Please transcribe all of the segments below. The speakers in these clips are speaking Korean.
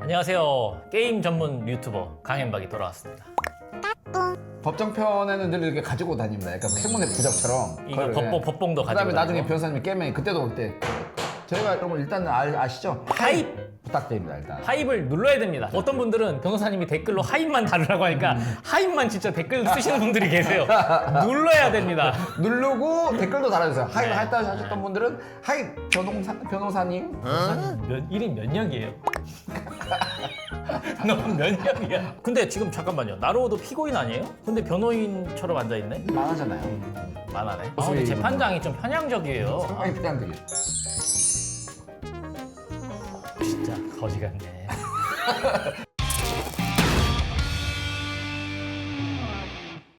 안녕하세요. 게임 전문 유튜버 강현박이 돌아왔습니다. 법정편에는 늘 이렇게 가지고 다닙니다. 약간 행운의 부적처럼. 이거 법봉도 가지고 그다음에 나중에 다니고. 변호사님이 깨면 그때도 그때 저희가 여러분 일단 아시죠? 하입! 부탁드립니다 일단. 하입을 눌러야 됩니다. 어떤 분들은 변호사님이 댓글로 하입만 달으라고 하니까 하입만 진짜 댓글 쓰시는 분들이 계세요. 눌러야 됩니다. 누르고 댓글도 달아주세요. 하입 네. 했다 하셨던 분들은 하입 변호사님. 변호사님 1인 면역이에요. 너무 면역이야. 근데 지금 잠깐만요. 나로우도 피고인 아니에요? 근데 변호인처럼 앉아있네? 많아잖아요. 만하네. 근데 재판장이 좀 편향적이에요. 상당히 부담되게. 진짜 거지 같네.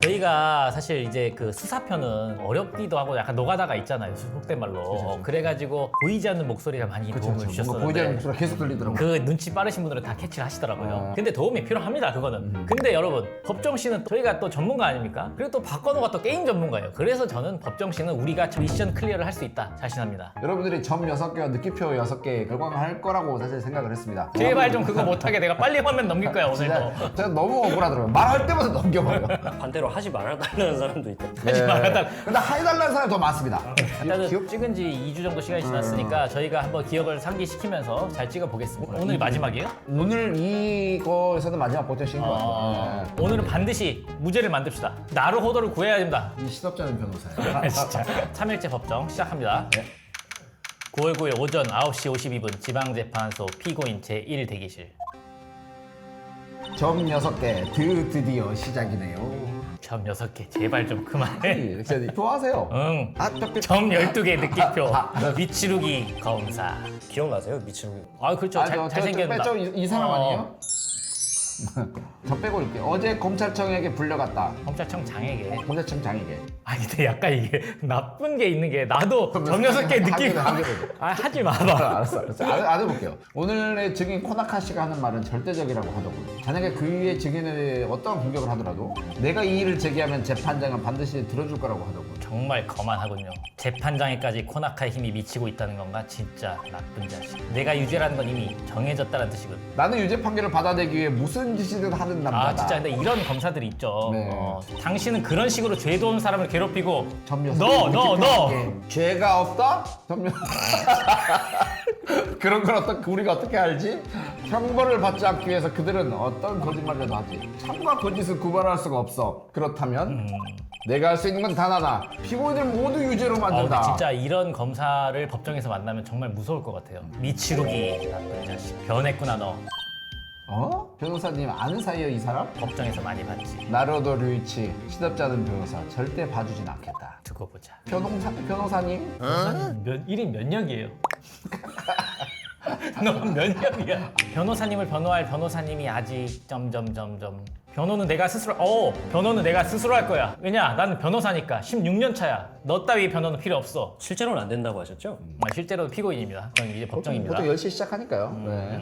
저희가 사실 이제 그 수사편은 어렵기도 하고 약간 노가다가 있잖아요. 속된 말로. 그래가지고 보이지 않는 목소리가 많이 도움을 뭔가 주셨었는데 보이지 않는 목소리가 계속 들리더라고요. 그 눈치 빠르신 분들은 다 캐치를 하시더라고요. 근데 도움이 필요합니다, 그거는. 근데 여러분, 법정씨는 저희가 또 전문가 아닙니까? 그리고 또 박건호가 또 게임 전문가예요. 그래서 저는 법정씨는 우리가 미션 클리어를 할 수 있다, 자신합니다. 여러분들이 점 6개와 느낌표 6개 결광할 거라고 사실 생각을 했습니다. 제발 좀 그거 못하게 내가 빨리 화면 넘길 거야, 오늘도. 진짜 제가 너무 억울하더라고요. 말할 때마다 넘겨버려요. 반대로 하지 말아달라는 사람도 있다. 하지 말아달라. 근데 해달라는 사람이 더 많습니다. 일단은 찍은 지 2주 정도 시간이 지났으니까 저희가 한번 기억을 상기시키면서 잘 찍어보겠습니다. 오늘이 마지막이에요? 오늘 이거에서는 마지막 버텨신 것 같아요. 오늘은 반드시 무죄를 만듭시다. 나루호도를 구해야 됩니다. 이 시덥잖은 변호사예요. 진짜. 3일째 법정 시작합니다. 9월 9일 오전 9시 52분 지방재판소 피고인 제1 대기실. 점 6개 드디어 시작이네요. 점 6개 제발 좀 그만해. 진짜 좋아하세요. 응. 아, 점 12개 느낌표. 미치루기 검사. 기억나세요? 미친. 아 그렇죠. 잘생겼다. 이 사람 아니에요? 저 빼고 이렇게 어제 검찰청에게 불려갔다. 검찰청 장에게. 검찰청 장에게. 아 근데 약간 이게 나쁜 게 있는 게 나도 점 6개 느낌. 아 하지 마봐. 알았어. 안 해볼게요. 오늘의 증인 코나카 씨가 하는 말은 절대적이라고 하더군요. 만약에 그 위의 증인에 어떤 공격을 하더라도 내가 이 일을 제기하면 재판장은 반드시 들어줄 거라고 하더군요. 정말 거만하군요. 재판장에까지 코나카의 힘이 미치고 있다는 건가? 진짜 나쁜 자식. 내가 유죄라는 건 이미 정해졌다는 뜻이군. 나는 유죄 판결을 받아내기 위해 무슨 짓이든 하는 남자다. 아 진짜 근데 이런 검사들이 있죠. 네. 당신은 그런 식으로 죄 도는 사람을 괴롭히고 점령. 너 죄가 없다? 점령. 그런 걸 우리가 어떻게 알지? 형벌을 받지 않기 위해서 그들은 어떤 거짓말이라도 하지. 참과 거짓을 구별할 수가 없어. 그렇다면 내가 할 수 있는 건 단 하나. 피고인을 모두 유죄로 근데 만든다. 진짜 이런 검사를 법정에서 만나면 정말 무서울 것 같아요. 미치루기 나쁜 자식. 변했구나 너. 어? 변호사님 아는 사이에요 이 사람? 법정에서 많이 봤지. 나로도 류이치 시덥지 않은 변호사 절대 봐주진 않겠다. 두고 보자. 변호사님? 1인 면역이에요. 넌 면역이야. 변호사님을 변호할 변호사님이 아직 점점점점. 변호는 내가 스스로 할 거야. 왜냐? 나는 변호사니까 16년 차야. 너 따위 변호는 필요 없어. 실제로는 안 된다고 하셨죠? 실제로도 피고인입니다. 저는 이제 법정입니다. 보통 10시 시작하니까요. 네.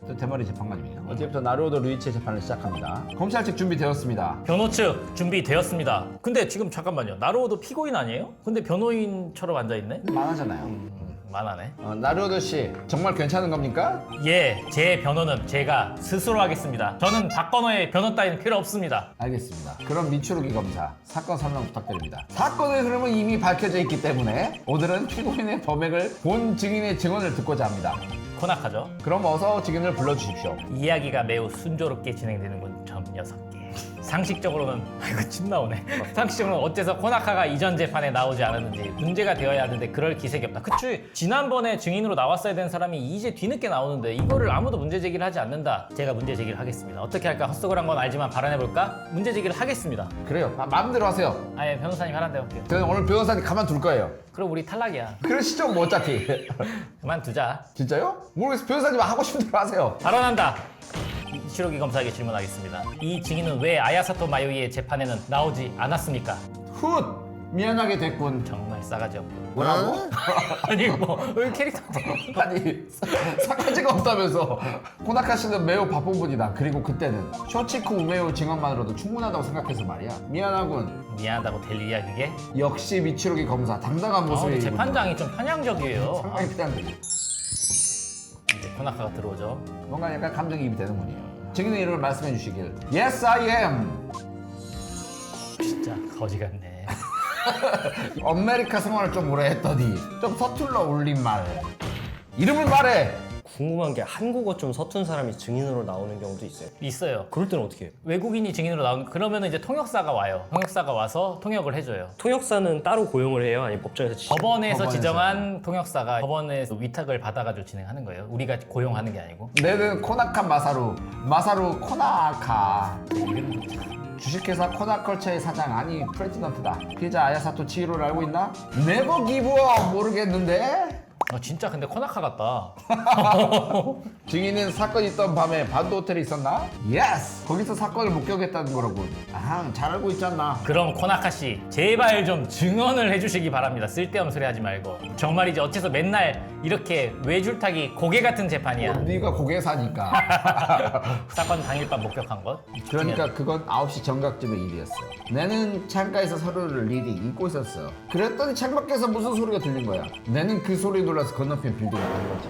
또 대머리 재판관입니다. 어제부터 나로도 루이치의 재판을 시작합니다. 검찰 측 준비되었습니다. 변호 측 준비되었습니다. 근데 지금 잠깐만요. 나로우도 피고인 아니에요? 근데 변호인처럼 앉아있네? 많아잖아요. 만하네. 나로도 씨 정말 괜찮은 겁니까? 예, 제 변호는 제가 스스로 하겠습니다. 저는 박건호의 변호 따위는 필요 없습니다. 알겠습니다. 그럼 미추루기 검사 사건 설명 부탁드립니다. 사건의 흐름은 이미 밝혀져 있기 때문에 오늘은 피고인의 범행을 본 증인의 증언을 듣고자 합니다. 코낙하죠. 그럼 어서 증인을 불러주십시오. 이야기가 매우 순조롭게 진행되는군. 점 6개. 상식적으로는 아이고 침 나오네. 상식적으로는 어째서 코나카가 이전 재판에 나오지 않았는지 문제가 되어야 하는데 그럴 기색이 없다. 그치? 지난번에 증인으로 나왔어야 되는 사람이 이제 뒤늦게 나오는데 이거를 아무도 문제 제기를 하지 않는다. 제가 문제 제기를 하겠습니다. 어떻게 할까? 헛소글 한 건 알지만 발언해볼까? 문제 제기를 하겠습니다. 그래요. 마음대로 하세요. 아예 변호사님 하란 대로 할게요. 저는 오늘 변호사님 가만둘 거예요. 그럼 우리 탈락이야. 그러시죠 뭐 어차피. 그만두자. 진짜요? 모르겠어요. 변호사님 하고 싶은 대로 하세요. 발언한다. 이치로기 검사에게 질문하겠습니다. 이 증인은 왜 아야사토 마요이의 재판에는 나오지 않았습니까? 훗! 미안하게 됐군. 정말 싸가지 없고. 뭐라고? 아니 왜 캐릭터 아니 사카지가 없다면서. 코나카 씨는 매우 바쁜 분이다. 그리고 그때는 쇼치쿠 우메오 증언만으로도 충분하다고 생각해서 말이야. 미안하군. 미안하다고 될 일이야 그게? 역시 미치루기 검사 당당한 근데 모습이. 재판장이 좀 편향적이에요. 상당히 편한데. 이제 코나카가 들어오죠. 뭔가 약간 감정이입이 되는 분이에요. 증인의 이름을 말씀해 주시길. Yes, I am. 진짜 거지 같네. 아메리카 생활을 좀 오래 했더니 좀 서툴러 올린 말. 이름을 말해. 궁금한 게 한국어 좀 서툰 사람이 증인으로 나오는 경우도 있어요. 있어요. 그럴 때는 어떻게 해요? 외국인이 증인으로 나오는 그러면 이제 통역사가 와요. 통역사가 와서 통역을 해줘요. 통역사는 따로 고용을 해요? 아니면 법정에서 법원에서 법원에서. 지정한 통역사가 법원에서 위탁을 받아가지고 진행하는 거예요. 우리가 고용하는 게 아니고. 내는 코나카 마사루 코나카. 이름도 참. 주식회사 코나컬처의 사장 아니 프레지던트다. 피해자 아야사토 치히로를 알고 있나? 네버 기브업 모르겠는데. 진짜 근데 코나카 같다. 증인은 사건이 있던 밤에 반도 호텔에 있었나? 예스! 거기서 사건을 목격했다는 거라고. 아, 잘 알고 있잖아. 그럼 코나카 씨 제발 좀 증언을 해주시기 바랍니다. 쓸데없는 소리 하지 말고. 정말이지 어째서 맨날 이렇게 외줄타기 고개 같은 재판이야. 네가 고개사니까. 사건 당일 밤 목격한 것. 그러니까 그건 9시 정각쯤의 일이었어. 나는 창가에서 서류를 리딩 읽고 있었어. 그랬더니 창밖에서 무슨 소리가 들린 거야. 나는 그 소리에 놀라서 건너편 빌딩에 간 거지.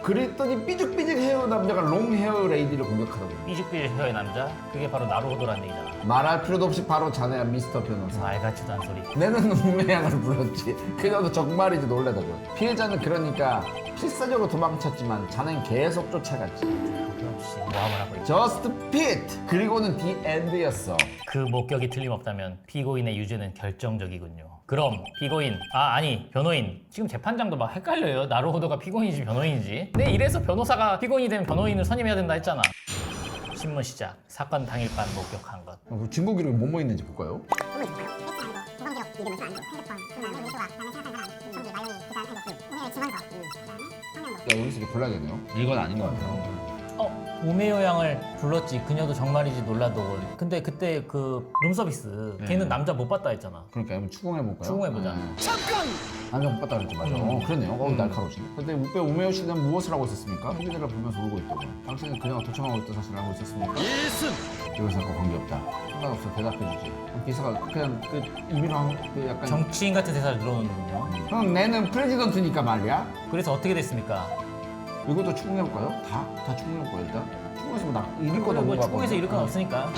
그랬더니 삐죽삐죽 헤어 남자가 롱 헤어 레이디를 공격하더군. 삐죽삐죽 헤어의 남자? 그게 바로 나루호도라는 얘기잖아. 말할 필요도 없이 바로 자네야 미스터 변호사. 말 같지도 않은 소리. 내는 우매양을 불렀지. 그녀도 정말이지 놀래더군. 피해자는 그러니까 필사적으로 도망쳤지만 자네는 계속 쫓아갔지. 역시 모함을 하고 있죠. 저스트 피트! 그리고는 디 엔드였어. 그 목격이 틀림없다면 피고인의 유죄는 결정적이군요. 그럼 피고인, 아니 변호인. 지금 재판장도 막 헷갈려요. 나루호도가 피고인인지 변호인인지. 근데 이래서 변호사가 피고인이 되면 변호인을 선임해야 된다 했잖아. 신문 시작. 사건 당일 밤 목격한 것. 증거 기록이 뭐뭐 있는지 볼까요? 야, 여기서 이렇게 골라야겠네요. 이건 아닌 것 같아요. 우메요 양을 불렀지. 그녀도 정말이지 놀라도. 근데 그때 그 룸서비스 걔는 남자 못 봤다 했잖아. 그러니까 한번 추궁해볼까요? 추궁해보자. 남자 못 봤다 그랬지, 맞아. 그러네요. 날카로우시네. 근데 우페 우메요 씨는 무엇을 하고 있었습니까? 헬기대를 보면서 울고 있다고. 당신은 그녀가 도청하고 있던 사실을 알고 있었습니까? 이것과 관계없다. 상관없어, 대답해주지. 기사가 그냥 그 이민왕 그 약간 정치인 같은 대사를 늘어놓는군요. 그럼 내는 프레지던트니까 말이야. 그래서 어떻게 됐습니까? 이것도 추궁해볼까요? 다 추궁해볼까요 일단? 추궁해서 뭐 이길 건 없는 뭐 거 축구에서 이럴 건 없으니까.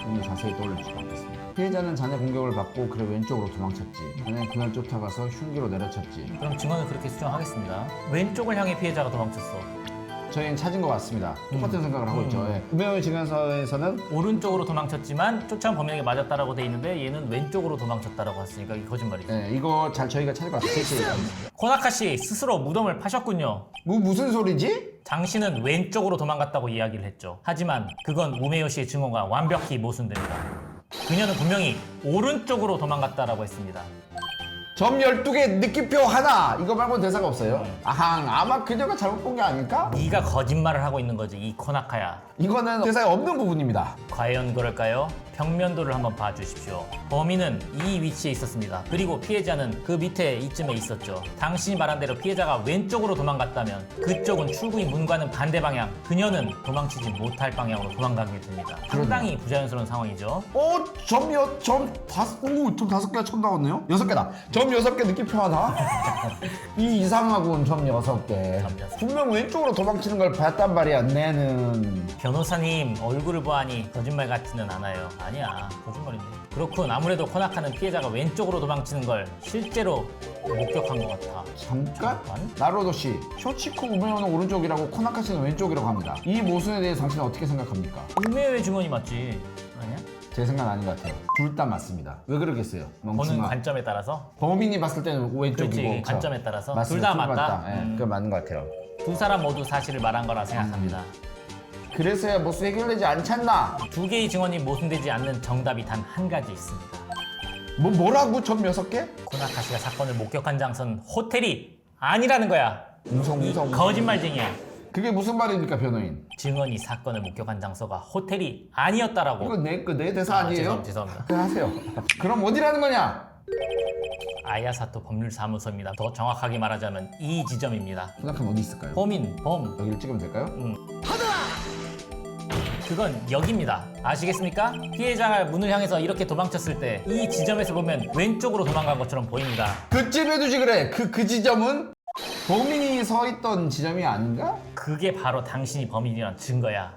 좀 자세히 떠올려주시면 좋겠습니다. 피해자는 자네 공격을 받고 그래 왼쪽으로 도망쳤지. 자네는 그날 쫓아가서 흉기로 내려쳤지. 그럼 증언을 그렇게 수정하겠습니다. 왼쪽을 향해 피해자가 도망쳤어. 저희는 찾은 것 같습니다. 똑같은 생각을 하고 있죠. 예. 우메요 증언서에서는 오른쪽으로 도망쳤지만 쫓아온 범인에게 맞았다라고 돼 있는데 얘는 왼쪽으로 도망쳤다라고 했으니까 이게 거짓말이죠. 이거 잘 저희가 찾을 것 같아요. 코나카 씨 스스로 무덤을 파셨군요. 무슨 소리지? 당신은 왼쪽으로 도망갔다고 이야기를 했죠. 하지만 그건 우메요 씨의 증언과 완벽히 모순됩니다. 그녀는 분명히 오른쪽으로 도망갔다라고 했습니다. 점 12개 느낌표 하나! 이거 말고는 대사가 없어요. 아마 그녀가 잘못 본 게 아닐까? 네가 거짓말을 하고 있는 거지 이 코나카야. 이거는 대사에 없는 부분입니다. 과연 그럴까요? 평면도를 한번 봐주십시오. 범인은 이 위치에 있었습니다. 그리고 피해자는 그 밑에 이쯤에 있었죠. 당신이 말한 대로 피해자가 왼쪽으로 도망갔다면 그쪽은 출구인 문과는 반대 방향. 그녀는 도망치지 못할 방향으로 도망가게 됩니다. 상당히 부자연스러운 상황이죠. 점 5개 처음 나왔네요? 6개다. 점 6개 느낌표 하나? 이 이상하군, 점 6개. 점 6개. 분명 왼쪽으로 도망치는 걸 봤단 말이야, 내는. 변호사님 얼굴을 보아하니 거짓말 같지는 않아요. 아니야, 거짓말인데. 그렇군. 아무래도 코나카는 피해자가 왼쪽으로 도망치는 걸 실제로 목격한 것 같아. 잠깐? 나로도 씨, 쇼치코 우메요는 오른쪽이라고 코나카 씨는 왼쪽이라고 합니다. 이 모순에 대해 당신은 어떻게 생각합니까? 우메요의 증언이 맞지? 아니야? 제 생각은 아닌 것 같아요. 둘 다 맞습니다. 왜 그러겠어요? 보는 멍청아. 관점에 따라서. 범인이 봤을 때는 왼쪽이고. 그렇지, 그쵸? 관점에 따라서. 맞습니다. 둘 다 맞다. 맞다. 그건 맞는 것 같아요. 두 사람 모두 사실을 말한 거라 생각합니다. 그래서야 모순 해결되지 않잖나. 두 개의 증언이 모순되지 않는 정답이 단 한 가지 있습니다. 뭐라고? 점 6개? 코나카 씨가 사건을 목격한 장소는 호텔이 아니라는 거야. 무성. 거짓말쟁이야. 그게 무슨 말입니까, 변호인? 증언이 사건을 목격한 장소가 호텔이 아니었다라고. 이거 내 대사 아니에요? 죄송합니다. 하세요. 그럼 어디라는 거냐? 아야사토 법률사무소입니다. 더 정확하게 말하자면 이 지점입니다. 생각하면 어디 있을까요? 범. 여기를 찍으면 될까요? 그건 여기입니다. 아시겠습니까? 피해자가 문을 향해서 이렇게 도망쳤을 때 이 지점에서 보면 왼쪽으로 도망간 것처럼 보입니다. 그쯤 해두지 그래. 그 지점은 범인이 서 있던 지점이 아닌가? 그게 바로 당신이 범인이란 증거야.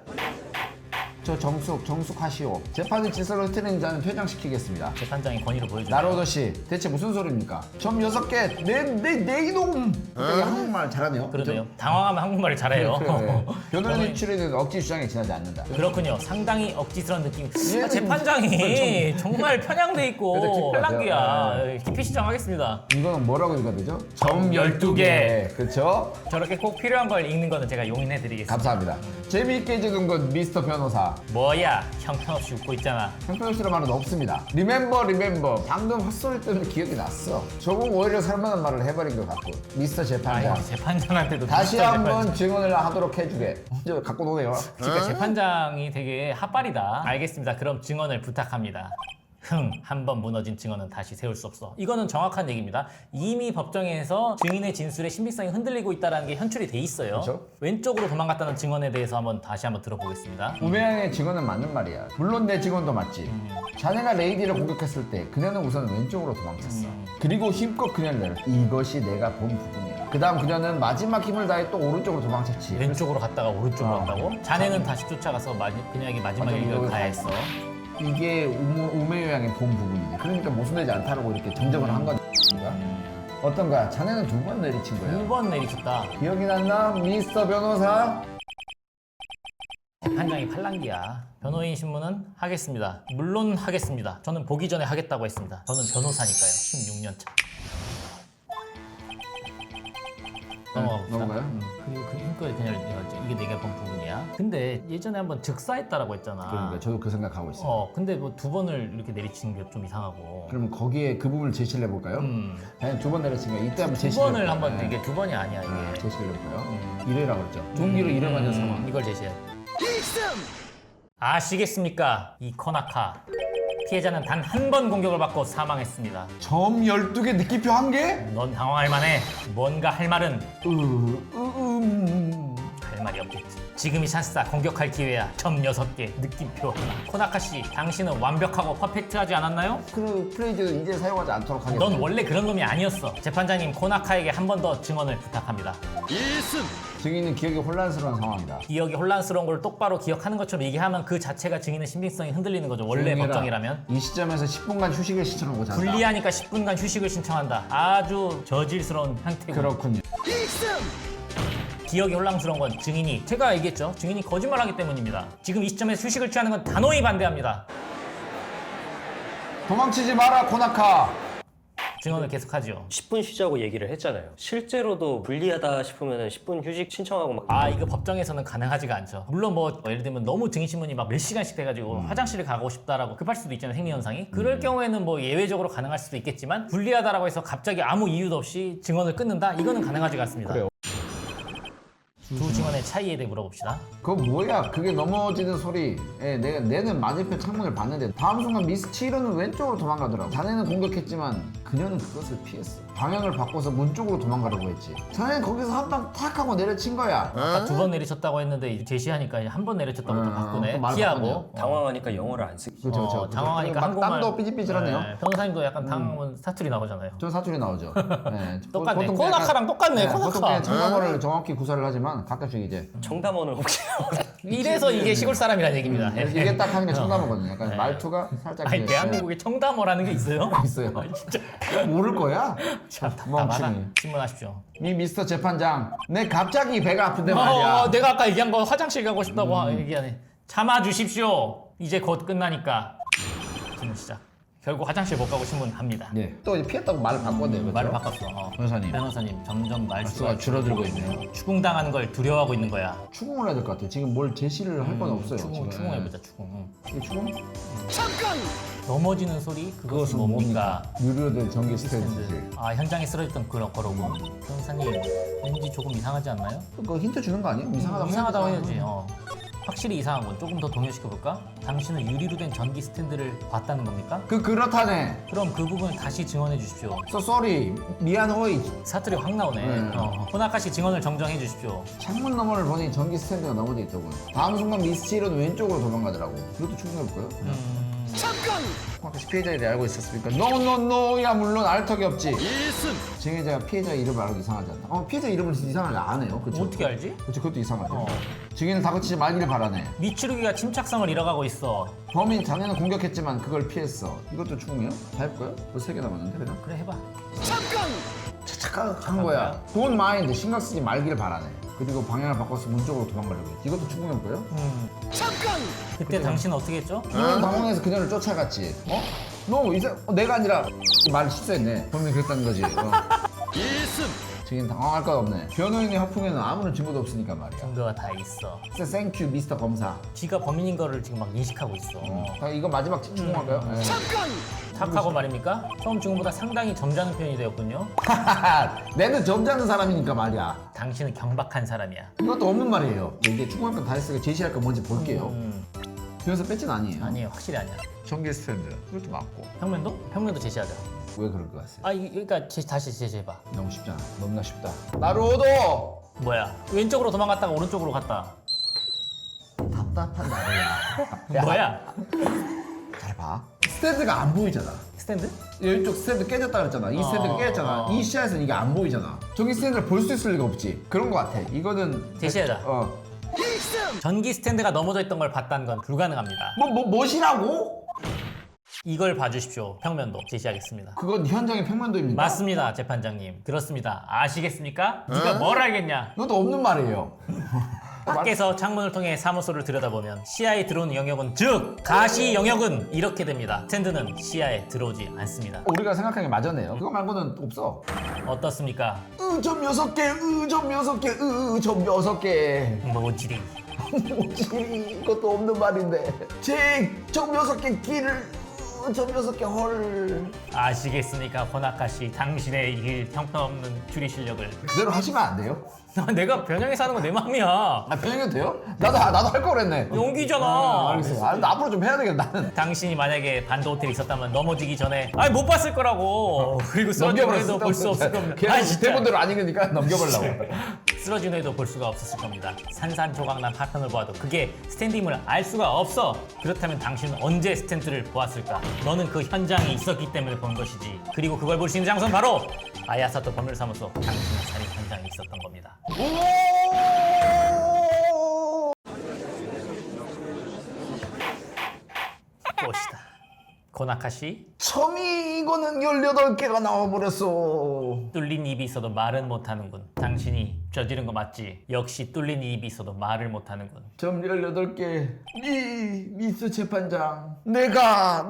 저 정숙하시오. 재판의 질서를 흐트리는 자는 퇴장시키겠습니다. 재판장이 권위를 보여줘. 나로도 씨, 대체 무슨 소리입니까? 점 6개, 내 이놈! 되게 한국말 잘하네요. 그러네요. 당황하면 한국말을 잘해요. 그래. 변호인의 추리는 억지 주장에 지나지 않는다. 그렇군요. 상당히 억지스러운 느낌. 얘는 재판장이 정말 편향돼 그래도 있고 깊이 팔랑귀야. 깊이 시정하겠습니다. 이거는 뭐라고 읽어야 되죠? 점 12개. 그렇죠? 저렇게 꼭 필요한 걸 읽는 거는 제가 용인해드리겠습니다. 감사합니다. 재미있게 해주는 건 미스터 변호사. 뭐야? 형편없이 웃고 있잖아. 형편없이란 말은 없습니다. 리멤버. 방금 헛소리 때문에 기억이 났어. 조금 오히려 살만한 말을 해버린 것 같고. 미스터 재판장. 아니, 재판장한테도 다시 미스터 한번 증언을 하도록 해주게. 이제 갖고 노네요. 그러니까 재판장이 되게 핫발이다. 알겠습니다. 그럼 증언을 부탁합니다. 한 번 무너진 증언은 다시 세울 수 없어. 이거는 정확한 얘기입니다. 이미 법정에서 증인의 진술의 신빙성이 흔들리고 있다는 게 현출이 돼 있어요. 그렇죠. 왼쪽으로 도망갔다는 증언에 대해서 다시 한번 들어보겠습니다. 우매양의 증언은 맞는 말이야. 물론 내 증언도 맞지. 자네가 레이디를 공격했을 때 그녀는 우선 왼쪽으로 도망쳤어. 그리고 힘껏 그녀를 내려. 이것이 내가 본 부분이야. 그 다음 그녀는 마지막 힘을 다해 또 오른쪽으로 도망쳤지. 왼쪽으로 갔다가 오른쪽으로 간다고? 자네는 다시 쫓아가서 그녀에게 마지막 맞아, 일을 이걸 가야 했어. 이게 우매요양의 본 부분이지. 그러니까 모순되지 않다라고 이렇게 정정을 한 거니까. 어떤가? 자네는 두 번 내리친 거야. 2번 내리쳤다. 기억이 났나? 미스터 변호사? 재판장이 팔랑귀야. 변호인 신문은 하겠습니다. 물론 하겠습니다. 저는 보기 전에 하겠다고 했습니다. 저는 변호사니까요. 16년 차. 넘어가요? 그리고 힘껏 그냥 이게 내가 본 부분이야. 근데 예전에 한번 즉사했다라고 했잖아. 그러니까 저도 그 생각하고 있어요. 근데 뭐 두 번을 이렇게 내리치는 게 좀 이상하고. 그럼 거기에 그 부분을 제시를 해볼까요? 아니 두 번 내렸으니까 이때 한번 두 제시를 번을 해볼까요? 한번 이게 두 번이 아니야 이게. 제시를 해볼까요? 1회라고 그랬죠. 종기로 1회 맞은 상황. 이걸 제시해. 아시겠습니까? 이 코나카 피해자는 단 한 번 공격을 받고 사망했습니다. 점 12개 느낌표 1개? 넌 당황할 만해. 뭔가 할 말은 할 말이 없겠지. 지금이 찬스다. 공격할 기회야. 점 6개 느낌표 하나. 코나카 씨, 당신은 완벽하고 퍼펙트하지 않았나요? 그 프레이즈는 이제 사용하지 않도록 하겠습니다. 넌 원래 그런 놈이 아니었어. 재판장님, 코나카에게 한 번 더 증언을 부탁합니다. 증인은 기억이 혼란스러운 상황이다. 기억이 혼란스러운 걸 똑바로 기억하는 것처럼 얘기하면 그 자체가 증인의 신빙성이 흔들리는 거죠. 원래 조용해라. 법정이라면. 이 시점에서 10분간 휴식을 신청하고 잔다. 불리하니까 10분간 휴식을 신청한다. 아주 저질스러운 형태고. 그렇군요. 기억이 혼란스러운 건 증인이, 제가 얘기했죠. 증인이 거짓말하기 때문입니다. 지금 이 시점에서 휴식을 취하는 건 단호히 반대합니다. 도망치지 마라 코나카. 증언을 계속하죠. 10분 쉬자고 얘기를 했잖아요. 실제로도 불리하다 싶으면 10분 휴식 신청하고 막 이거 법정에서는 가능하지가 않죠. 물론 뭐 예를 들면 너무 증인 신문이 막 몇 시간씩 돼가지고 화장실을 가고 싶다라고 급할 수도 있잖아요. 행위 현상이. 그럴 경우에는 뭐 예외적으로 가능할 수도 있겠지만 불리하다라고 해서 갑자기 아무 이유도 없이 증언을 끊는다? 이거는 가능하지가 않습니다. 그래요. 두 증언의 차이에 대해 물어봅시다. 그거 뭐야? 그게 넘어지는 소리. 내는 맞은편 창문을 봤는데 다음 순간 미스 치히로는 왼쪽으로 도망가더라고. 자네는 공격했지만 그녀는 그것을 피했어. 방향을 바꿔서 문 쪽으로 도망가려고 했지. 자네는 거기서 한 방 탁 하고 내려친 거야. 아까 두 번 내리쳤다고 했는데 이제 제시하니까 한 번 내리쳤다고 또 바꾸네. 또 말 피하고. 바꾸네요. 당황하니까 영어를 안 쓰기. 그렇죠. 당황하니까 막 한국말. 땀도 삐질삐질하네요. 네, 변호사님도 약간 당하면 사투리 나오잖아요. 전 사투리 나오죠. 네. 똑같네. 보통 코나카랑 똑같네. 보통 코나카. 그냥 청담어를 정확히 구사를 하지만 가끔씩 이제 청담원은 혹시 이래서 이게 시골 사람이란 얘기입니다. 이게 딱 하는 게 청담어거든요. 약간 말투가 살짝 아니 이제 대한민국에 청담어라는 게 있어요? 있어요. 진짜 모를 거야? 참 멍청이. 답답하다. 신문하십시오. 이 미스터 재판장, 내 갑자기 배가 아픈데 말이야. 내가 아까 얘기한 거 화장실 가고 싶다고 얘기하네. 참아 주십시오. 이제 곧 끝나니까. 신문 시작. 결국 화장실 못 가고 신문합니다. 네. 또 이제 피했다고 말을 바꿨네요. 그렇죠? 말을 바꿨어. 변호사님. 변호사님 점점 말수가 말수가 줄어들고 있네요. 추궁당하는 걸 두려워하고 있는 거야. 추궁을 해야 될 것 같아요. 지금 뭘 제시를 할 건 없어요. 추궁해보자 추궁. 이게 추궁? 넘어지는 소리 그것은 뭡니까? 유료된 전기 스탠드. 현장에 쓰러졌던 그런 거로고. 변호사님 왠지 조금 이상하지 않나요? 그거 힌트 주는 거 아니에요? 이상하다고 이상하다고 해야지. 해야지. 확실히 이상한 건 조금 더 동요시켜볼까? 당신은 유리로 된 전기 스탠드를 봤다는 겁니까? 그렇다네. 그럼 그 부분을 다시 증언해 주십시오. So sorry. 미안 호이. 사투리 확 나오네. 호나카 씨 증언을 정정해 주십시오. 창문 너머를 보니 전기 스탠드가 넘어져 있더군. 다음 순간 미스 치히로는 왼쪽으로 도망가더라고. 그것도 추궁해볼까요? 혹시 피해자에 대해 알고 있었습니까? 노노노야 물론 알 턱이 없지. 증여자가 피해자 이름을 알고 이상하지 않다. 피해자 이름을 이상하게 안 해요. 그쵸? 어떻게 알지? 그쵸, 그것도 이상하죠. 증인은 다그치지 말기를 바라네. 미추루기가 침착성을 잃어가고 있어. 범인 자네는 공격했지만 그걸 피했어. 이것도 충분해요? 다 해볼까요? 뭐 3개 남았는데 그냥? 그래 해봐. 착각한 거야. Don't mind, 신경 쓰지 말기를 바라네. 그리고 방향을 바꿔서 문 쪽으로 도망가려고 해. 이것도 충분해 보여요? 그때 당신은 어떻게 했죠? 이는 당황해서 그녀를 쫓아갔지. 너 내가 아니라 말 실수했네. 범인이 그랬다는 거지. 증인 당황할 것 없네. 변호인의 화풍에는 아무런 증거도 없으니까 말이야. 증거가 다 있어. 땡큐 미스터 검사. 지가 범인인 거를 지금 막 인식하고 있어. 이거 마지막 추궁할까요? 네. 착하고 말입니까? 처음 증거보다 상당히 점잖은 표현이 되었군요. 내는 점잖은 사람이니까 말이야. 당신은 경박한 사람이야. 이것도 없는 말이에요. 이게 추궁할 건 다 했으니까 제시할 건 뭔지 볼게요. 그래서 뺏진 아니에요. 아니에요, 확실히 아니야. 전기 스탠드. 그것도 맞고. 평면도? 평면도 제시하자. 왜 그럴 것 같아요? 그러니까 다시 제시해봐. 너무 쉽잖아. 너무나 쉽다. 나루오도! 뭐야? 왼쪽으로 도망갔다가 오른쪽으로 갔다. 답답한 나루야. 뭐야? 잘 봐. 스탠드가 안 보이잖아. 스탠드? 이쪽 스탠드 깨졌다 그랬잖아. 이 스탠드가 깨졌잖아. 이 시야에서는 이게 안 보이잖아. 전기 스탠드를 볼 수 있을 리가 없지. 그런 거 같아. 이거는 제시하자. 전기 스탠드가 넘어져 있던 걸 봤다는 건 불가능합니다. 무엇이라고? 이걸 봐주십시오. 평면도 제시하겠습니다. 그건 현장의 평면도입니다. 맞습니다, 재판장님. 그렇습니다. 아시겠습니까? 네가 뭘 알겠냐? 이것도 없는 말이에요. 밖에서 창문을 통해 사무소를 들여다보면 시야에 들어오는 영역은 즉 가시 영역은 이렇게 됩니다. 스탠드는 시야에 들어오지 않습니다. 우리가 생각한 게 맞았네요. 그거 말고는 없어. 어떻습니까? 점 6개, 점 6개, 점 6개. 뭐지리? 뭐지? 이것도 없는 말인데. 점 6개 끼를, 점 6개 헐. 아시겠습니까, 호나카씨? 당신의 이 형편없는 추리 실력을. 그대로 하시면 안 돼요? 내가 변형해서 하는 건 내 맘이야. 변형해도 돼요? 나도 할 거 그랬네. 용기잖아. 알겠어. 나 앞으로 좀 해야 되겠다. 나는. 당신이 만약에 반도 호텔에 있었다면 넘어지기 전에 못 봤을 거라고. 그리고 쓰러진 후에도 볼 수 없을 겁니다. 걔는 대본대로 안 읽으니까 넘겨보려고. 쓰러진 후에도 볼 수가 없었을 겁니다. 산산조각난 파편을 보아도 그게 스탠드임을 알 수가 없어. 그렇다면 당신은 언제 스탠드를 보았을까? 너는 그 현장에 있었기 때문에 본 것이지. 그리고 그걸 볼 수 있는 장소는 바로 아야사토 법률사무소. 당신의 살인 현장에 있었던 겁니다. 꽃이다. 고나카씨, 처음이 이거는 18개가 나와버렸어. 뚫린 입이 있어도 말은 못하는군. 당신이 저지른 거 맞지? 역시 뚫린 입이 있어도 말을 못하는군. 점 18개. 미스 재판장. 내가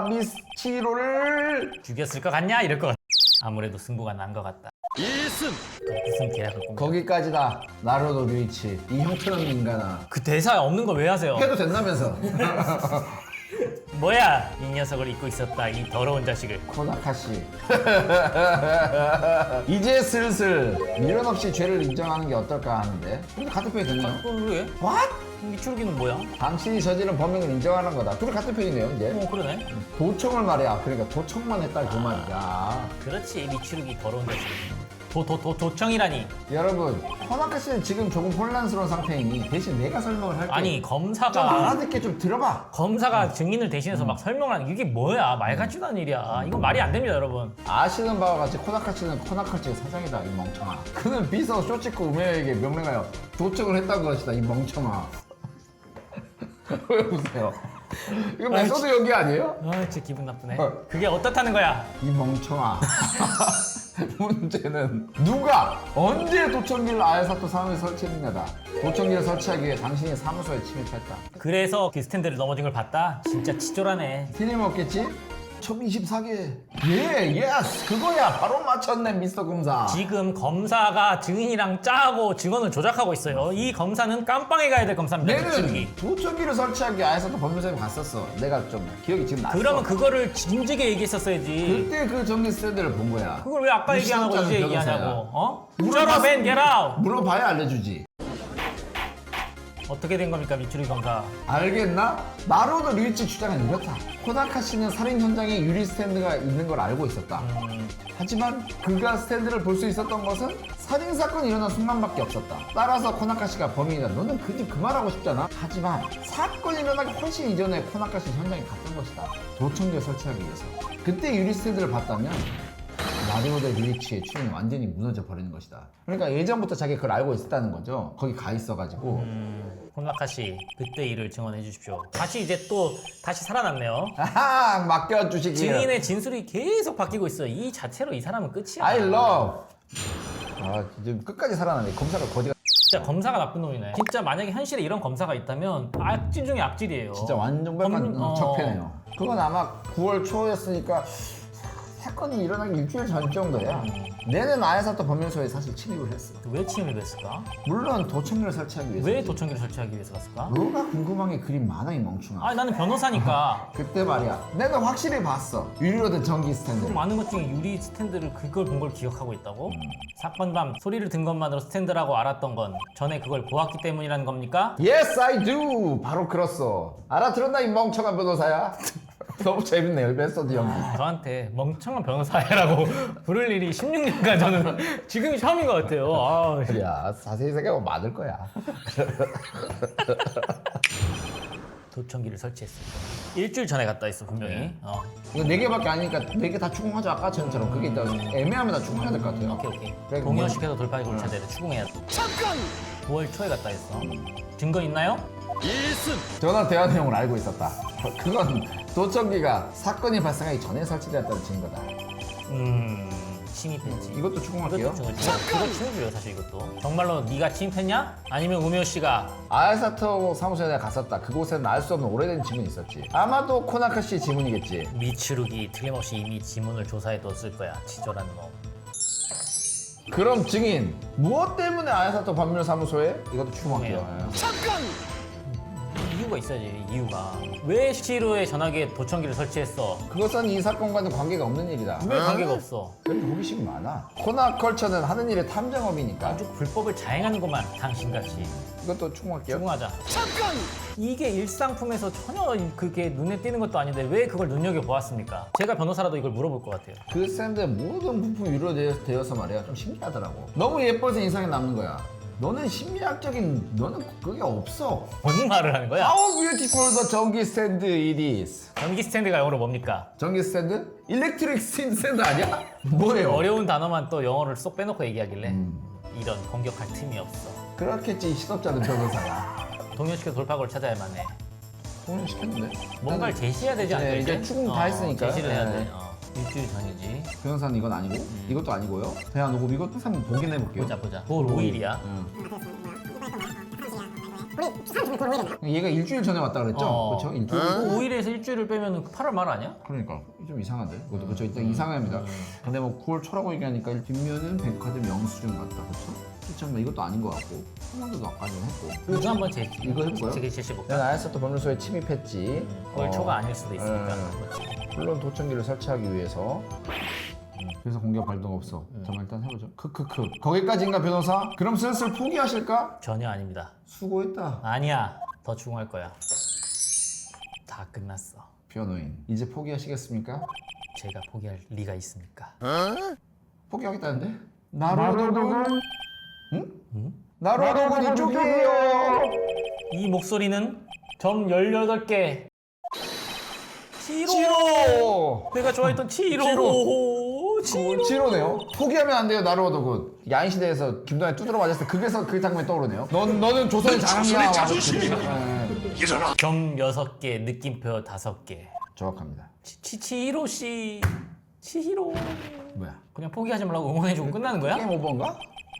미스치로를 죽였을 것 같냐? 이럴 것 같아. 아무래도 승부가 난 것 같다. 또 무슨 계약을 꾼 거야? 거기까지다. 나루도 류이치. 이 형편없는 인간아. 그 대사 없는 거 왜 하세요? 해도 된다면서. 뭐야? 이 녀석을 잊고 있었다. 이 더러운 자식을. 코나카씨. 이제 슬슬 미련 없이 죄를 인정하는 게 어떨까 하는데. 근데 같은 편이 됐네요. 왜? What? 미추르기는 뭐야? 당신이 저지른 범행을 인정하는 거다. 둘이 같은 편이네요, 이제. 그러네. 도청을 말이야. 그러니까 도청만 했다 그 말이야. 그렇지. 미추르기 더러운 자식. 도청이라니. 여러분, 코나카 씨는 지금 조금 혼란스러운 상태이니 대신 내가 설명을 할게. 아니 좀 검사가 알아듣게 좀 들어봐. 증인을 대신해서 막 설명을 하는 게 이게 뭐야? 말 같지도 않은 일이야. 이건 말이 안 됩니다, 여러분. 아시는 바와 같이 코나카 씨는 코나카 씨의 사장이다, 이 멍청아. 그는 비서 쇼치코 우메에게 명령하여 도청을 했다는 것이다, 이 멍청아. 왜 웃으세요? 이거 메소드 연기 아니에요? 진짜 기분 나쁘네. 그게 어떻다는 거야? 이 멍청아. 문제는 누가 언제 도청기를 아야사토 사무소에 설치했느냐다. 도청기를 설치하기 위해 당신이 사무소에 침입했다. 그래서 그 스탠드를 넘어진 걸 봤다? 진짜 치졸하네. 틀림없겠지? 점 24개. 예스 그거야. 바로 맞췄네, 미스터 검사. 지금 검사가 증인이랑 짜고 증언을 조작하고 있어요. 이 검사는 깜빵에 가야 될 검사입니다. 미추르기. 내는 도청기를 설치하기 위해 아야사토 법률사에 갔었어. 내가 좀 기억이 지금 났어. 그러면 그거를 진즉에 얘기했었어야지. 그때 그 전기 스탠드를 본 거야. 그걸 왜 아까 얘기 안 하고 이제 변호사야. 얘기하냐고. 물어봤- Shut up and get out! 물어봐야 알려주지. 어떻게 된 겁니까, 미추르기 검사? 알겠나? 나로도 류이치 주장은 이렇다. 코나카 씨는 살인 현장에 유리 스탠드가 있는 걸 알고 있었다. 하지만 그가 스탠드를 볼 수 있었던 것은 살인 사건이 일어난 순간밖에 없었다. 따라서 코나카시가 범인이다. 너는 그지 그 말하고 싶잖아. 하지만 사건이 일어나기 훨씬 이전에 코나카시 현장에 갔던 것이다. 도청기를 설치하기 위해서. 그때 유리스테드를 봤다면 마리오델 릴리치의 추임이 완전히 무너져 버리는 것이다. 그러니까 예전부터 자기가 그걸 알고 있었다는 거죠. 거기 가 있어가지고. 혼라카시 그때 일을 증언해 주십시오. 다시 이제 또 다시 살아났네요. 아하, 맡겨주시길. 증인의 진술이 계속 바뀌고 있어요. 이 자체로 이 사람은 끝이야. I love. 아, 이제 끝까지 살아나네. 검사가 거지가 진짜 검사가 나쁜 놈이네. 진짜 만약에 현실에 이런 검사가 있다면 악질 중에 악질이에요. 진짜 완전 빨간 적폐네요. 그건 아마 9월 초였으니까 사건이 일어나기 일주일 전 정도야. 내는 아야사토 법률소에 사실 침입을 했어. 왜 침입을 했을까? 물론 도청기를 설치하기 위해서. 왜 도청기를 설치하기 위해서 갔을까? 너가 궁금한 게 그리 많아 이 멍충아. 아 나는 변호사니까. 그때 말이야. 내가 확실히 봤어. 유리로 된 전기 스탠드. 그 많은 것 중에 유리 스탠드를 그걸 본 걸 기억하고 있다고? 사건 밤 소리를 든 것만으로 스탠드라고 알았던 건 전에 그걸 보았기 때문이라는 겁니까? Yes, I do. 바로 그렇소. 알아들었나 이 멍청한 변호사야? 너무 재밌네요, 메소드 연기. 저한테 멍청한 변호사라고 부를 일이 16년간 저는 지금이 처음인 것 같아요. 아, 야, 자세히 생각하면 많을 거야. 도청기를 설치했습니다. 일주일 전에 갔다 있어 분명히. 이거 4개밖에 아니니까 4개 다 추궁하자. 아까처럼 그게 일단 애매하면 다 추궁해야 될 것 같아요. 오케이. 그래, 동요시켜서 돌파기 골차대를 추궁해야 돼. 잠깐! 9월 초에 갔다 했어. 증거 있나요? 전화 대화 내용을 알고 있었다. 그건 도청기가 사건이 발생하기 전에 설치되었다는 증거다. 침입했지. 이것도 추궁할게요. 그거 추궁해요 사실 이것도. 정말로 네가 침입했냐? 아니면 우메오 씨가 아야사토 사무소에 내가 갔었다. 그곳에는 알 수 없는 오래된 지문이 있었지. 아마도 코나카 씨 지문이겠지. 미츠루기 틀림없이 이미 지문을 조사해뒀을 거야. 치졸한 놈. 그럼 증인, 무엇 때문에 아야사토 법률사무소에? 이것도 추궁할게요. 이유가 있어야지. 이유가. 왜 시로의 전화기에 도청기를 설치했어? 그것은 이 사건과는 관계가 없는 일이다. 왜 관계가 없어? 그래도 호기심이 많아. 코나컬처는 하는 일의 탐정업이니까. 아주 불법을 자행하는구만 당신같이. 이것도 추궁할게요. 추궁하자. 잠깐! 이게 일상품에서 전혀 그게 눈에 띄는 것도 아닌데 왜 그걸 눈여겨보았습니까? 제가 변호사라도 이걸 물어볼 것 같아요. 그 샌드의 모든 부품이 유로되어서 말이야. 좀 신기하더라고. 너무 예뻐서 인상에 남는 거야. 너는 심리학적인, 너는 그게 없어. 뭔 말을 하는 거야? How beautiful the 전기 스탠드 it is. 전기 스탠드가 영어로 뭡니까? 전기 스탠드? 일렉트릭 스탠드 아니야? 뭐예요? 어려운 단어만 또 영어를 쏙 빼놓고 얘기하길래 이런 공격할 틈이 없어. 그렇겠지, 시덥잖은 변호사가. 동요시켜서 돌파구를 찾아야만 해. 오늘 시켰는데? 뭔가를 제시해야 되지 않을까? 네, 이제 추궁 다 했으니까. 제시를 해야 네. 돼. 일주일 전이지. 변호사는 이건 아니고, 이것도 아니고요. 대한 오고 이것도 한번 보긴 해볼게요. 보자. 9월 5일이야. 얘가 일주일 전에 왔다 그랬죠? 그렇죠? 일주일. 5일에서 일주일을 빼면 8월 말 아니야? 그러니까 좀 이상한데? 이것도 그렇죠. 일단 이상합니다. 근데 뭐 9월 초라고 얘기하니까 뒷면은 백화점 영수증 같다, 그렇죠? 참 이것도 아닌 것 같고 한 번도 아까는 했고. 이거 한번 이거 해볼까요? 제시해볼까? 내가 아야사토 법률소에 침입했지. 9월 초가 아닐 수도 있으니까. 네. 물론 도청기를 설치하기 위해서. 그래서 공격 발동 없어. 잠깐 일단 해보죠. 크크크. 거기까지인가 변호사? 그럼 슬슬 포기하실까? 전혀 아닙니다. 수고했다. 아니야. 더 추궁할 거야. 다 끝났어. 변호인. 이제 포기하시겠습니까? 제가 포기할 리가 있습니까? 포기하겠다는데? 나루도군? 응? 나루도군 이쪽이에요. 이 목소리는 점 18개. 치로! 치로! 내가 좋아했던 치로! 그건 치로네요. 포기하면 안 돼요, 나루도군. 야인 시대에서 김동현 두드러 맞았을 때 그게서 그 장면이 떠오르네요. 너는 조선의 자랑이야. 점 6개, 느낌표 5개. 정확합니다. 치히로 씨. 치히로. 뭐야? 그냥 포기하지 말라고 응원해주고 끝나는 거야? 게임 오버인가?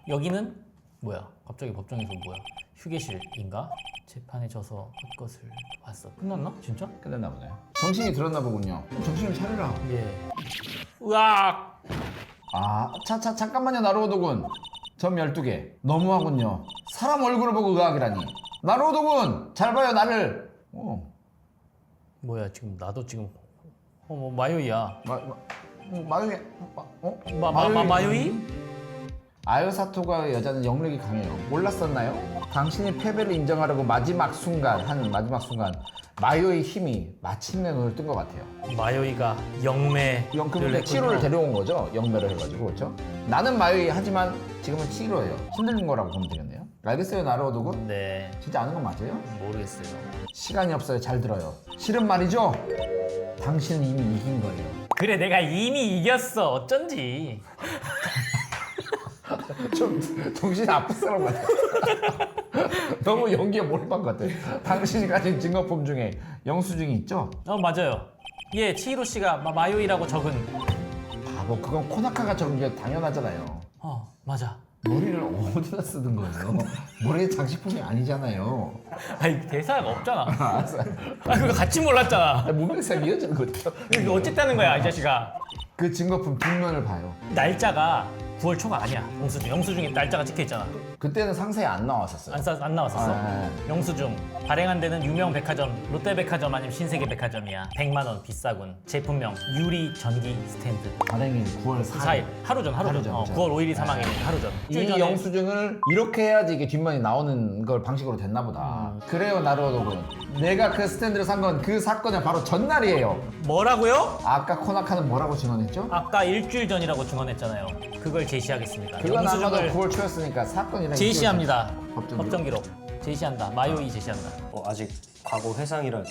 여기는 뭐야? 갑자기 법정에서 뭐야? 휴게실인가? 재판에 져서 헛것을 봤어. 끝났나? 진짜? 끝났나 보네요. 정신이 들었나 보군요. 정신을 차리라. 예. 으악! 아, 잠깐만요, 나루오도군. 점 12개. 너무하군요. 사람 얼굴을 보고 의학이라니. 나루오도군, 잘 봐요, 나를. 뭐야, 지금 나도 지금 뭐 마요이야. 마요이, 마요이? 아요사토가 여자는 영력이 강해요. 몰랐었나요? 당신이 패배를 인정하려고 마지막 순간 마요의 힘이 마침내 눈을 뜬 것 같아요. 마요이가 영매를 그분의 치료를 데려온 거죠. 영매를 해가지고 그렇죠? 나는 마요이 하지만 지금은 치료예요. 힘든 거라고 보면 되겠네요. 알겠어요, 나루오도군? 네, 진짜 아는 건 맞아요? 모르겠어요. 시간이 없어요. 잘 들어요. 실은 말이죠. 당신은 이미 이긴 거예요. 그래, 내가 이미 이겼어. 어쩐지. 좀 정신 나쁜 사람 같아. 너무 연기에 몰입한 것 같아. 당신이 가진 증거품 중에 영수증이 있죠? 맞아요. 예, 치히로 씨가 마요이라고 적은. 바보, 그건 코나카가 적은 게 당연하잖아요. 맞아. 머리를 어디다 쓰는 거예요? 머리에 장식품이 아니잖아요. 아니, 대사가 없잖아. 알았어. 그거 같이 몰랐잖아. 문맥상 이어지는 거죠. 이거 어쨌다는 거야, 이 자식아. 그 증거품 뒷면을 봐요. 날짜가 9월 초가 아니야. 영수증에 날짜가 찍혀 있잖아. 그때는 상세히 안 나왔었어요. 안 나왔었어. 아, 영수증 발행한 데는 유명 백화점, 롯데백화점 아니면 신세계백화점이야. 100만 원 비싸군. 제품명 유리 전기 스탠드. 발행일 9월 4일. 4일 하루 전. 하루 전, 그렇죠. 9월 5일이 사망이니까 하루 전. 이 일주일 전에 영수증을 이렇게 해야지 이게 뒷면이 나오는 걸 방식으로 됐나 보다. 그래요, 나루오도군. 내가 그 스탠드를 산 건 그 사건의 바로 전날이에요. 뭐라고요? 아까 코나카는 뭐라고 증언했죠? 아까 일주일 전이라고 증언했잖아요. 그걸 제시하겠습니다. 그건 아마도 영수증을 9월 초였으니까 사건이랑 제시합니다. 법정 법정 기록 제시한다. 마요이 제시한다. 아직 과거 회상이라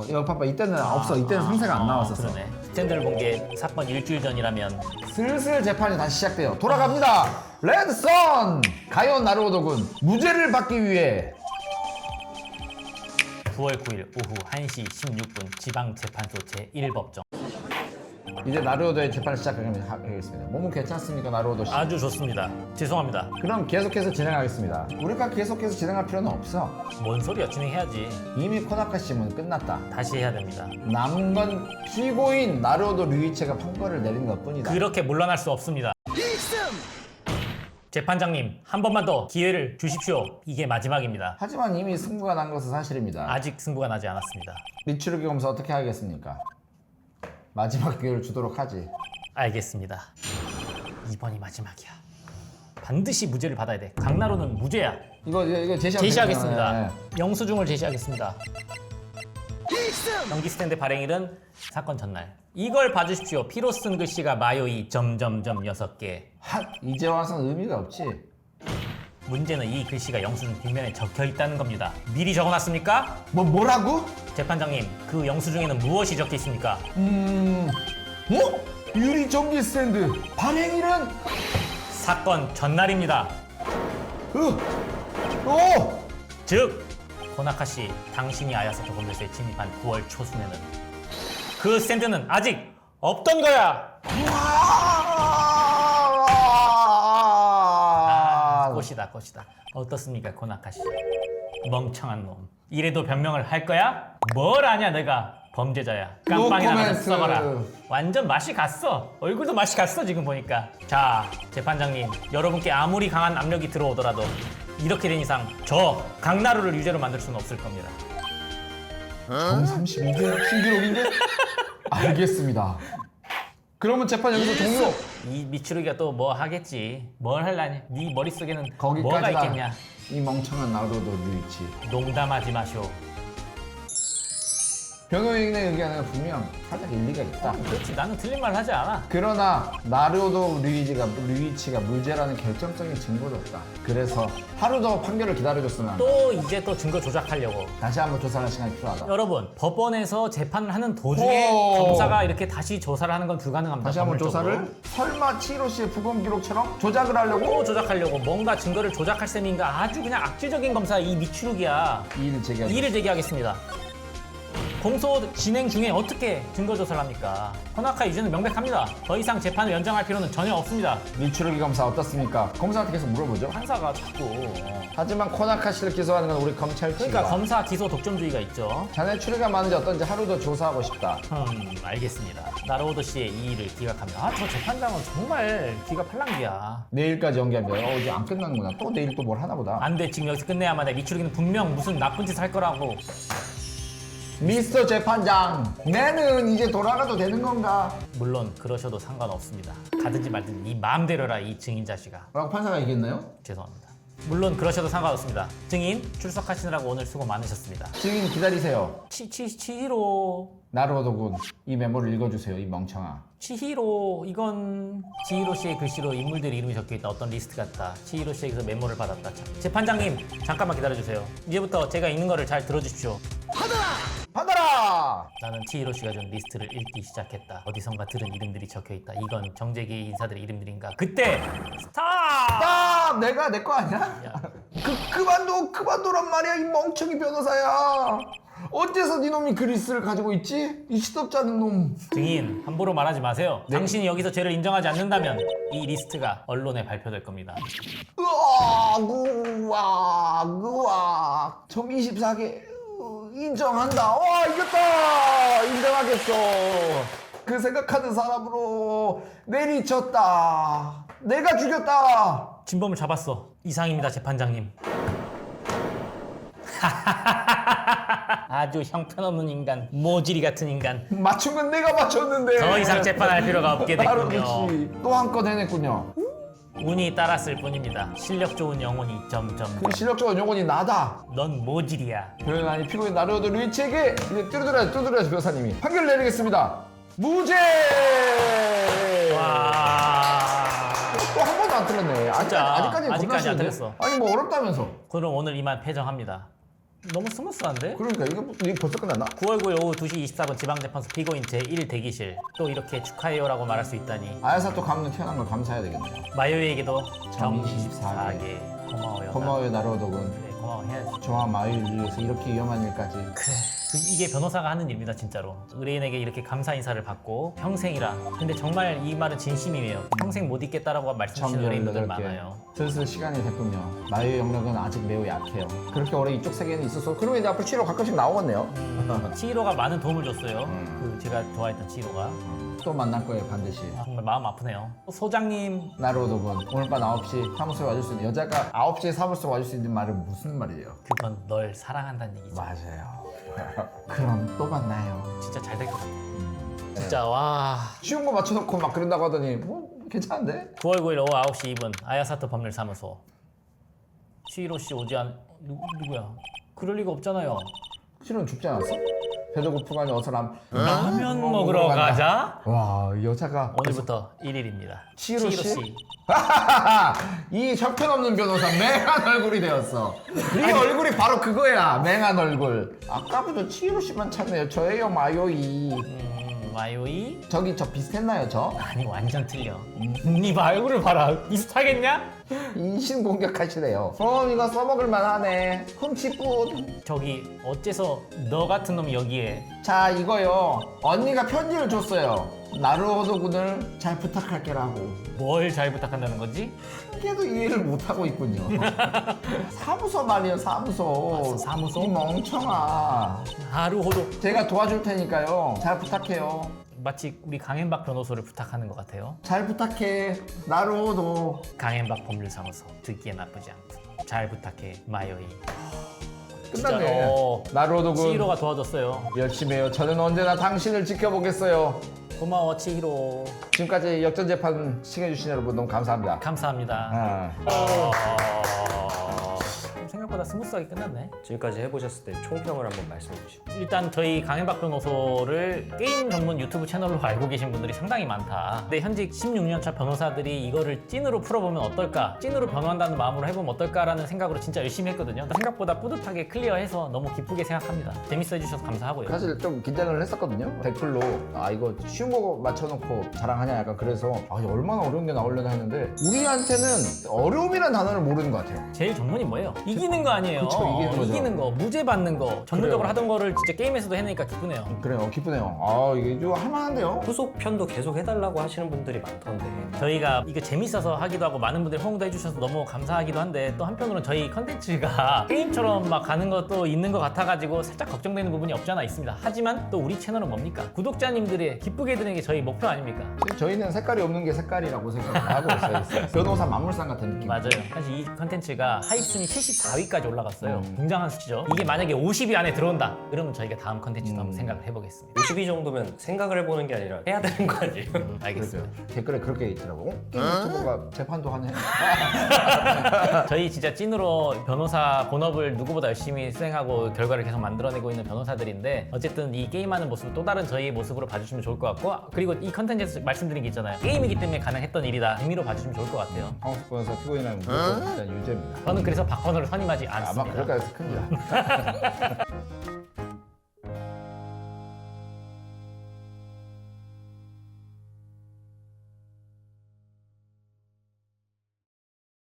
이거 봐봐, 이때는 없어. 이때는 상세가 안 나왔었어. 그러네. 스탠드를 본 게 사건 일주일 전이라면 슬슬 재판이 다시 시작돼요. 돌아갑니다. 레드선! 가요 나루오도군. 무죄를 받기 위해 9월 9일 오후 1시 16분 지방재판소 제1법정. 이제 나루오도의 재판을 시작하겠습니다. 몸은 괜찮습니까, 나루오도 씨? 아주 좋습니다. 죄송합니다. 그럼 계속해서 진행하겠습니다. 우리가 계속해서 진행할 필요는 없어. 뭔 소리야, 진행해야지. 이미 코나카 씨문 끝났다. 다시 해야 됩니다. 남은 건 피고인 나루오도 류이체가 판결을 내린 것뿐이다. 그렇게 물러날 수 없습니다. 재판장님, 한 번만 더 기회를 주십시오. 이게 마지막입니다. 하지만 이미 승부가 난 것은 사실입니다. 아직 승부가 나지 않았습니다. 미추루기 검사 어떻게 하겠습니까? 마지막 기회를 주도록 하지. 알겠습니다. 이번이 마지막이야. 반드시 무죄를 받아야 돼. 강나루는 무죄야. 이거 제시하겠습니다. 네. 영수증을 제시하겠습니다. 전기 스탠드 발행일은 사건 전날. 이걸 봐주십시오. 피로 쓴 글씨가 마요이 점점점 6개. 이제 와서는 의미가 없지. 문제는 이 글씨가 영수증 뒷면에 적혀 있다는 겁니다. 미리 적어놨습니까? 뭐라고? 재판장님, 그 영수증에는 무엇이 적혀 있습니까? 유리 전기 스탠드 발행일은? 사건 전날입니다. 즉, 코나카 씨, 당신이 아야사토 건물소에 진입한 9월 초순에는 그 스탠드는 아직 없던 거야. 꽃이다. 어떻습니까, 코나카 씨? 멍청한 놈. 이래도 변명을 할 거야? 뭘 아냐, 내가. 범죄자야. 깜빵이나 가서 노코멘트. 써봐라. 완전 맛이 갔어. 얼굴도 맛이 갔어, 지금 보니까. 자, 재판장님, 여러분께 아무리 강한 압력이 들어오더라도 이렇게 된 이상 저 강나루를 유죄로 만들 수는 없을 겁니다. 정 32개 신기록인데? 알겠습니다. 그러면 재판 여기서 종료. 이 미추루기가 또 뭐 하겠지. 뭘 할라니? 네 머릿속에는 뭐가 거기까지다. 있겠냐. 이 멍청한 나루오도 류이치. 농담하지 마쇼. 변호인의 의견은 분명 살짝 일리가 있다. 그렇지, 나는 틀린 말 하지 않아. 그러나 나루오도 류이치가 무죄라는 결정적인 증거도 없다. 그래서 하루 더 판결을 기다려줬으면 또 이제 또 증거 조작하려고. 다시 한번 조사할 시간이 필요하다. 여러분, 법원에서 재판을 하는 도중에 오. 검사가 이렇게 다시 조사를 하는 건 불가능합니다. 다시 한번 법률적으로. 조사를 설마 치히로 씨의 부검 기록처럼 조작을 하려고? 또 조작하려고 뭔가 증거를 조작할 셈인가. 아주 그냥 악질적인 검사 이 미추룩이야. 이의를 제기하죠. 이의를 제기하겠습니다. 공소 진행 중에 어떻게 증거 조사를 합니까? 코나카 유죄는 명백합니다. 더 이상 재판을 연장할 필요는 전혀 없습니다. 미추루기 검사 어떻습니까? 검사한테 계속 물어보죠. 판사가 자꾸 하지만 코나카 씨를 기소하는 건 우리 검찰 측이다. 그러니까 검사 기소 독점주의가 있죠. 자네 추리가 많은지 어떤지 하루 더 조사하고 싶다. 알겠습니다. 나로오도 씨의 이의를 기각하며 저 재판장은 정말 귀가 팔랑귀야. 내일까지 연기합니다. 이제 안 끝나는구나. 또 내일 또 뭘 하나 보다. 안 돼, 지금 여기서 끝내야만 해. 미추루기는 분명 무슨 나쁜 짓을 할 거라고. 미스터 재판장, 내는 이제 돌아가도 되는 건가? 물론 그러셔도 상관없습니다. 가든지 말든지 네 마음대로라, 이 증인 자식아. 라고 판사가 얘기했나요? 죄송합니다. 물론 그러셔도 상관없습니다. 증인 출석하시느라고 오늘 수고 많으셨습니다. 증인 기다리세요. 치히로 나루오도군, 이 메모를 읽어주세요, 이 멍청아. 치히로 이건 지히로 씨의 글씨로 인물들 이름이 적혀있다. 어떤 리스트 같다. 치히로 씨에게서 메모를 받았다. 자, 재판장님 잠깐만 기다려주세요. 이제부터 제가 읽는 거를 잘 들어주십시오. 받아라! 나는 치히로 씨가 준 리스트를 읽기 시작했다. 어디선가 들은 이름들이 적혀있다. 이건 정재계의 인사들의 이름들인가. 그때 스탑! 딱 내가 내 거 아니야? 야, 그만둬란 말이야, 이 멍청이 변호사야. 어째서 네 놈이 그 리스트를 가지고 있지? 이 시덥지 않은 놈. 증인 함부로 말하지 마세요. 네. 당신이 여기서 죄를 인정하지 않는다면 이 리스트가 언론에 발표될 겁니다. 으악. 점 24개 인정한다. 와, 이겼다. 인정하겠어. 그 생각하는 사람으로 내리쳤다. 내가 죽였다. 진범을 잡았어. 이상입니다, 재판장님. 아주 형편없는 인간, 모지리 같은 인간. 맞춘 건 내가 맞췄는데. 더 이상 재판할 필요가 없게 됐군요. 그렇지. 또 한 건 해냈군요. 운이 따랐을 뿐입니다. 실력 좋은 영혼이 점점. 그 실력적인 영혼이 나다. 넌 모질이야. 변호인이 피고인 나루오도 루이치에게 이제 뚜드려야지 변호사님이 판결 내리겠습니다. 무죄! 와. 또 한 번도 안 틀렸네. 아직까지는 아직까지 안 겁나 틀렸어. 쉬운데? 아니 뭐 어렵다면서. 그럼 오늘 이만 패정합니다. 너무 스무스한데? 그러니까 이게 벌써 끝났나? 9월 9일 오후 2시 24분 지방재판소 피고인 제1 대기실. 또 이렇게 축하해요라고 말할 수 있다니. 아야사토 가문은 태어난 걸 감사해야 되겠네요. 마요에게도 점 점 24개. 24개. 고마워요. 고마워요 나루오도군. 그래, 고마워 해야지. 저와 마유를 위해서 이렇게 위험한 일까지. 그래. 이게 변호사가 하는 일입니다, 진짜로. 의뢰인에게 이렇게 감사 인사를 받고 평생이라. 근데 정말 이 말은 진심이에요. 평생 못 잊겠다라고 말씀하시는 의뢰인분들 많아요. 슬슬 시간이 됐군요. 마유의 영역은 아직 매우 약해요. 그렇게 오래 이쪽 세계는 있어서 그러면 이제 앞으로 치료 가끔씩 나오겠네요. 치히로가 많은 도움을 줬어요. 음. 그 제가 좋아했던 치히로가. 또 만날 거예요 반드시. 정말 마음 아프네요. 소장님, 나루오도군 오늘 밤 9시 사무소에 와줄 수 있는 여자가 9시에 사무소에 와줄 수 있는 말은 무슨 말이에요? 그건 널 사랑한다는 얘기죠. 맞아요. 그럼 또 만나요. 진짜 잘 될 것 같아. 진짜 와. 쉬운 거 맞춰놓고 막 그런다고 하더니 뭐 괜찮은데? 9월 9일 오후 9시 2분 아야사토 법률사무소. 치히로 씨 오지 않... 누구야? 그럴 리가 없잖아요. 실은 죽지 않았어? 배도 고프가니 어서 라면 먹으러 가자. 와 여자가 오늘부터 1일입니다. 치히로 씨? 이 형편없는 변호사 맹한 얼굴이 되었어. 네 얼굴이 바로 그거야 맹한 얼굴. 아까부터 치히로 씨만 찾네요. 저예요 마요이. 마요이? 저기 저 비슷했나요 저? 아니 완전 틀려. 네 얼굴을 봐라. 비슷하겠냐? 인신 공격하시네요. 이거 써먹을 만하네. 흠칫뿐. 저기 어째서 너 같은 놈이 여기에. 자 이거요. 언니가 편지를 줬어요. 나루오도군을 잘 부탁할게라고. 뭘 잘 부탁한다는 거지? 걔도 이해를 못하고 있군요. 사무소 말이에요 사무소. 맞어, 사무소? 이 멍청아. 하루호도. 제가 도와줄 테니까요. 잘 부탁해요. 마치 우리 강현박 변호소를 부탁하는 것 같아요. 잘 부탁해. 나루오도. 강현박 법률사무소. 듣기에 나쁘지 않고. 잘 부탁해 마요이. 끝났네. 진짜, 나루오도군 치히로가 도와줬어요. 열심히 해요. 저는 언제나 당신을 지켜보겠어요. 고마워 치히로. 지금까지 역전재판 시청해주신 여러분 너무 감사합니다. 감사합니다. 아. 생각보다 스무스하게 끝났네. 지금까지 해보셨을 때 총평을 한번 말씀해 주시죠. 일단 저희 강현박 변호소를 게임 전문 유튜브 채널로 알고 계신 분들이 상당히 많다. 근데 현직 16년차 변호사들이 이거를 찐으로 풀어보면 어떨까? 찐으로 변호한다는 마음으로 해보면 어떨까라는 생각으로 진짜 열심히 했거든요. 생각보다 뿌듯하게 클리어해서 너무 기쁘게 생각합니다. 재밌어 해주셔서 감사하고요. 사실 좀 긴장을 했었거든요. 댓글로 이거 쉬운 거 맞춰놓고 자랑하냐 약간 그래서 얼마나 어려운 게 나오려나 했는데 우리한테는 어려움이라는 단어를 모르는 것 같아요. 제일 전문이 뭐예요? 이기는 거 아니에요. 그쵸, 이기는 거죠. 이기는 거, 무죄 받는 거. 전문적으로 그래요. 하던 거를 진짜 게임에서도 해내니까 기쁘네요. 그래요. 기쁘네요. 이게 좀 할만한데요? 후속편도 계속 해달라고 하시는 분들이 많던데 저희가 이거 재밌어서 하기도 하고 많은 분들이 호응도 해주셔서 너무 감사하기도 한데 또 한편으로는 저희 컨텐츠가 게임처럼 막 가는 것도 있는 것 같아가지고 살짝 걱정되는 부분이 없지 않아 있습니다. 하지만 또 우리 채널은 뭡니까? 구독자님들이 기쁘게 해드리는 게 저희 목표 아닙니까? 저희는 색깔이 없는 게 색깔이라고 생각하고 있어요. 변호사 만물상 같은 느낌. 맞아요. 사실 이 컨텐츠가 하입순위 74위까지 올라갔어요. 굉장한 수치죠. 이게 만약에 50위 안에 들어온다. 그러면 저희가 다음 컨텐츠도 한번 생각을 해보겠습니다. 50위 정도면 생각을 해보는 게 아니라 해야 되는 거 아니에요? 알겠습니다. 댓글에 그렇게 있더라고. 유튜브가 재판도 하네. 저희 진짜 찐으로 변호사 본업을 누구보다 열심히 수행하고 결과를 계속 만들어내고 있는 변호사들인데 어쨌든 이 게임하는 모습을 또 다른 저희의 모습으로 봐주시면 좋을 것 같고 그리고 이 컨텐츠에서 말씀드린 게 있잖아요. 게임이기 때문에 가능했던 일이다. 의미로 봐주시면 좋을 것 같아요. 황우석 변호사 피고인은 무조건 일단 유죄입니다. 저는 그래서 박건호를 선임하지 아마 않습니다. 그럴까 해서 큽니다.